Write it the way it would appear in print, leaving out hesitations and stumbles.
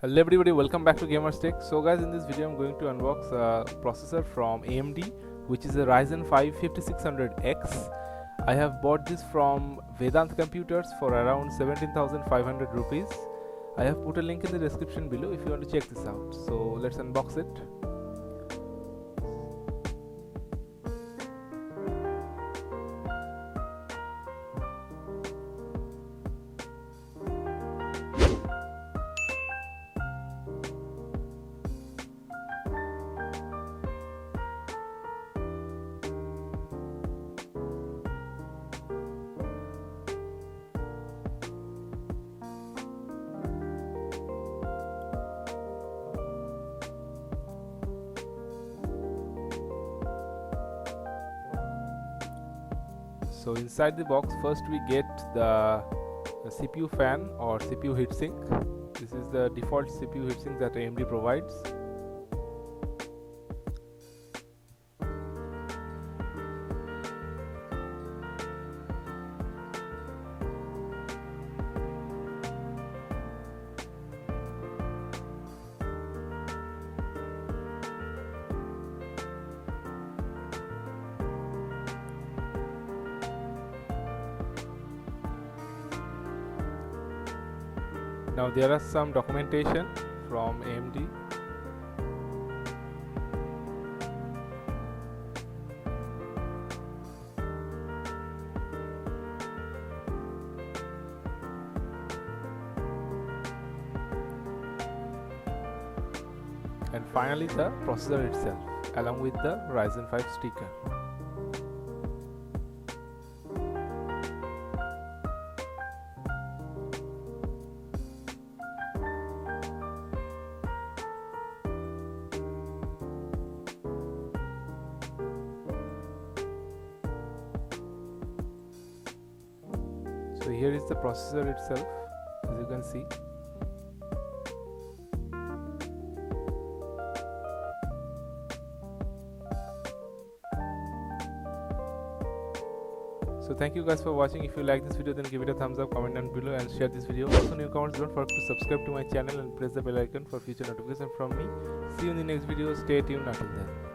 Hello everybody, welcome back to Gamers Tech. So guys, in this video I'm going to unbox a processor from AMD, which is a Ryzen 5 5600X. I have bought this from Vedant computers for around 17,500 rupees. I have put a link in the description below if you want to check this out. So let's unbox it. So inside the box, first we get the CPU fan or CPU heatsink. This is the default CPU heatsink that AMD provides. Now there are some documentation from AMD. And finally the processor itself along with the Ryzen 5 sticker. So here is the processor itself, as you can see. So thank you guys for watching. If you like this video, then give it a thumbs up, comment down below and share this video. Also newcomers, don't forget to subscribe to my channel and press the bell icon for future notifications from me. See you in the next video. Stay tuned until then.